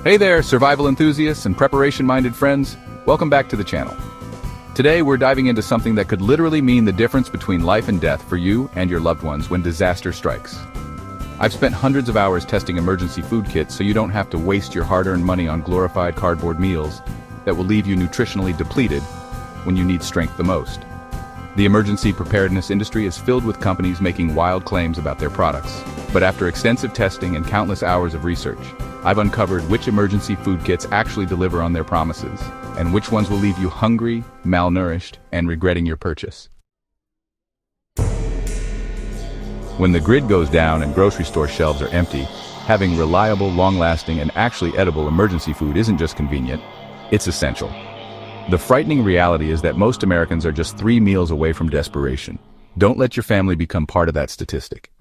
Hey there, survival enthusiasts and preparation-minded friends. Welcome back to the channel. Today we're diving into something that could literally mean the difference between life and death for you and your loved ones when disaster strikes. I've spent hundreds of hours testing emergency food kits so you don't have to waste your hard-earned money on glorified cardboard meals that will leave you nutritionally depleted when you need strength the most. The emergency preparedness industry is filled with companies making wild claims about their products. But after extensive testing and countless hours of research, I've uncovered which emergency food kits actually deliver on their promises, and which ones will leave you hungry, malnourished, and regretting your purchase. When the grid goes down and grocery store shelves are empty, having reliable, long-lasting, and actually edible emergency food isn't just convenient, it's essential. The frightening reality is that most Americans are just 3 meals away from desperation. Don't let your family become part of that statistic.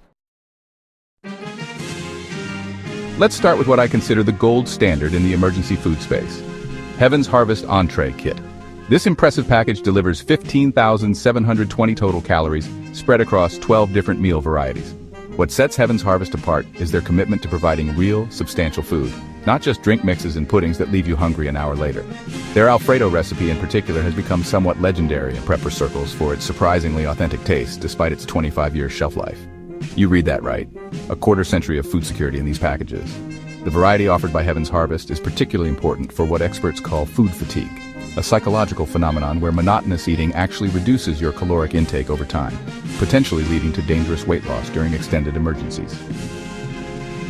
Let's start with what I consider the gold standard in the emergency food space. Heaven's Harvest Entree Kit. This impressive package delivers 15,720 total calories spread across 12 different meal varieties. What sets Heaven's Harvest apart is their commitment to providing real, substantial food, not just drink mixes and puddings that leave you hungry an hour later. Their Alfredo recipe in particular has become somewhat legendary in prepper circles for its surprisingly authentic taste despite its 25-year shelf life. You read that right. A quarter-century of food security in these packages. The variety offered by Heaven's Harvest is particularly important for what experts call food fatigue, a psychological phenomenon where monotonous eating actually reduces your caloric intake over time, potentially leading to dangerous weight loss during extended emergencies.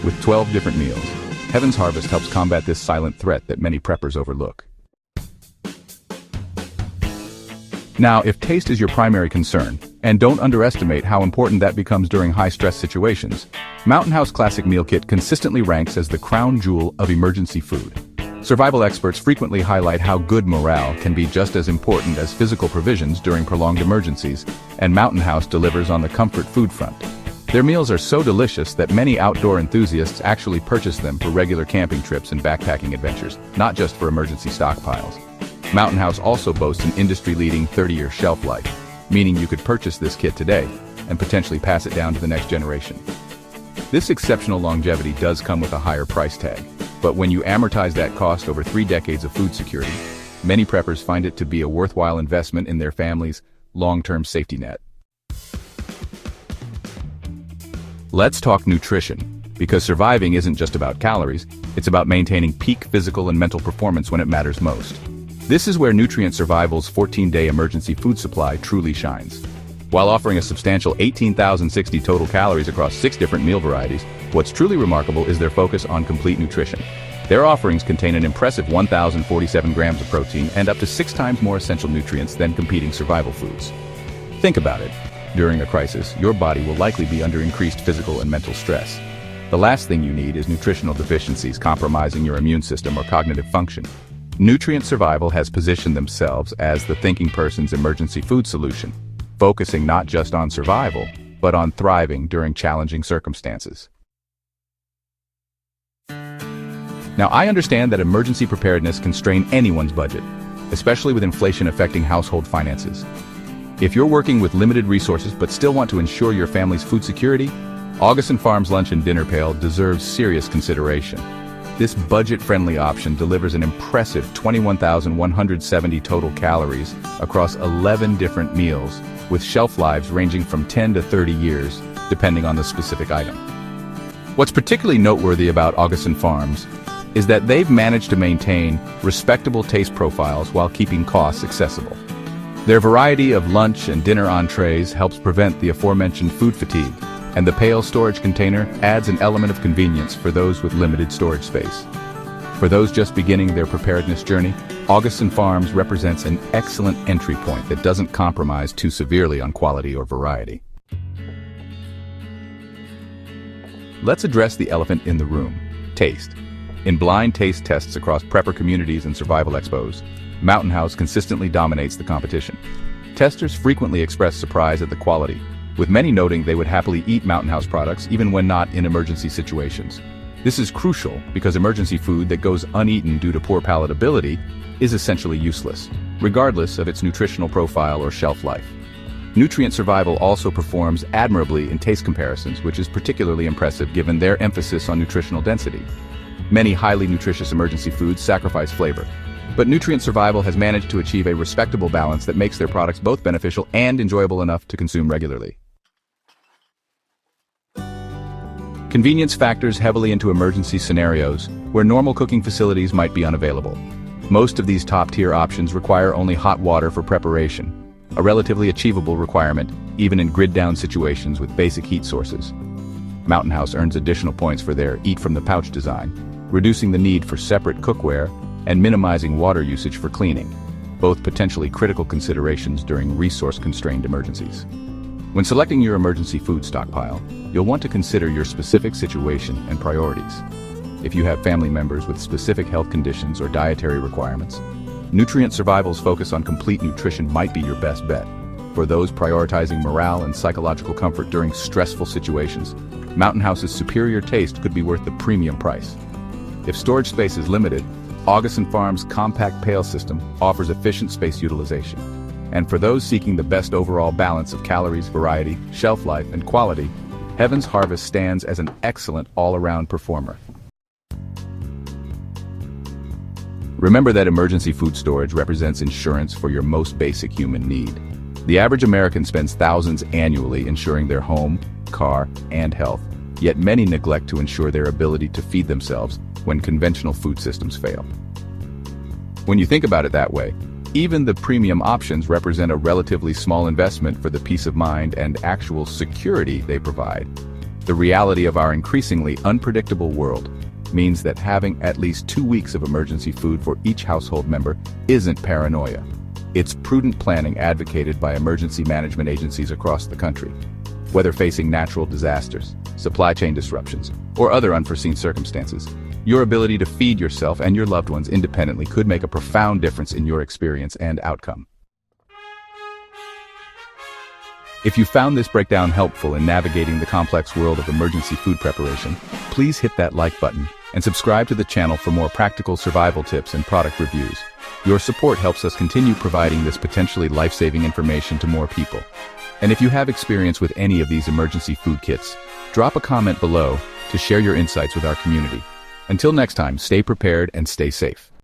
With 12 different meals, Heaven's Harvest helps combat this silent threat that many preppers overlook. Now, if taste is your primary concern, and don't underestimate how important that becomes during high-stress situations, Mountain House Classic Meal Kit consistently ranks as the crown jewel of emergency food. Survival experts frequently highlight how good morale can be just as important as physical provisions during prolonged emergencies, and Mountain House delivers on the comfort food front. Their meals are so delicious that many outdoor enthusiasts actually purchase them for regular camping trips and backpacking adventures, not just for emergency stockpiles. Mountain House also boasts an industry-leading 30-year shelf life, meaning you could purchase this kit today and potentially pass it down to the next generation. This exceptional longevity does come with a higher price tag, but when you amortize that cost over 3 decades of food security, many preppers find it to be a worthwhile investment in their family's long-term safety net. Let's talk nutrition, because surviving isn't just about calories, it's about maintaining peak physical and mental performance when it matters most. This is where Nutrient Survival's 14-day emergency food supply truly shines. While offering a substantial 18,060 total calories across 6 different meal varieties, what's truly remarkable is their focus on complete nutrition. Their offerings contain an impressive 1,047 grams of protein and up to 6 times more essential nutrients than competing survival foods. Think about it. During a crisis, your body will likely be under increased physical and mental stress. The last thing you need is nutritional deficiencies compromising your immune system or cognitive function. Nutrient Survival has positioned themselves as the thinking person's emergency food solution, focusing not just on survival, but on thriving during challenging circumstances. Now, I understand that emergency preparedness can strain anyone's budget, especially with inflation affecting household finances. If you're working with limited resources but still want to ensure your family's food security, Augustin Farms Lunch and Dinner Pail deserves serious consideration. This budget-friendly option delivers an impressive 21,170 total calories across 11 different meals, with shelf lives ranging from 10 to 30 years, depending on the specific item. What's particularly noteworthy about Augustin Farms is that they've managed to maintain respectable taste profiles while keeping costs accessible. Their variety of lunch and dinner entrees helps prevent the aforementioned food fatigue, and the pail storage container adds an element of convenience for those with limited storage space. For those just beginning their preparedness journey, Augustin Farms represents an excellent entry point that doesn't compromise too severely on quality or variety. Let's address the elephant in the room: taste. In blind taste tests across prepper communities and survival expos, Mountain House consistently dominates the competition. Testers frequently express surprise at the quality, with many noting they would happily eat Mountain House products even when not in emergency situations. This is crucial because emergency food that goes uneaten due to poor palatability is essentially useless, regardless of its nutritional profile or shelf life. Nutrient Survival also performs admirably in taste comparisons, which is particularly impressive given their emphasis on nutritional density. Many highly nutritious emergency foods sacrifice flavor, but nutrient survival has managed to achieve a respectable balance that makes their products both beneficial and enjoyable enough to consume regularly. Convenience factors heavily into emergency scenarios where normal cooking facilities might be unavailable. Most of these top-tier options require only hot water for preparation, a relatively achievable requirement even in grid-down situations with basic heat sources. Mountain House earns additional points for their eat-from-the-pouch design, reducing the need for separate cookware and minimizing water usage for cleaning, both potentially critical considerations during resource-constrained emergencies. When selecting your emergency food stockpile, you'll want to consider your specific situation and priorities. If you have family members with specific health conditions or dietary requirements, Nutrient Survival's focus on complete nutrition might be your best bet. For those prioritizing morale and psychological comfort during stressful situations, Mountain House's superior taste could be worth the premium price. If storage space is limited, Augustin Farms' compact pail system offers efficient space utilization. And for those seeking the best overall balance of calories, variety, shelf life, and quality, Heaven's Harvest stands as an excellent all-around performer. Remember that emergency food storage represents insurance for your most basic human need. The average American spends thousands annually insuring their home, car, and health, yet many neglect to ensure their ability to feed themselves when conventional food systems fail. When you think about it that way, even the premium options represent a relatively small investment for the peace of mind and actual security they provide. The reality of our increasingly unpredictable world means that having at least 2 weeks of emergency food for each household member isn't paranoia. It's prudent planning advocated by emergency management agencies across the country. Whether facing natural disasters, supply chain disruptions, or other unforeseen circumstances, your ability to feed yourself and your loved ones independently could make a profound difference in your experience and outcome. If you found this breakdown helpful in navigating the complex world of emergency food preparation, please hit that like button and subscribe to the channel for more practical survival tips and product reviews. Your support helps us continue providing this potentially life-saving information to more people. And if you have experience with any of these emergency food kits, drop a comment below to share your insights with our community. Until next time, stay prepared and stay safe.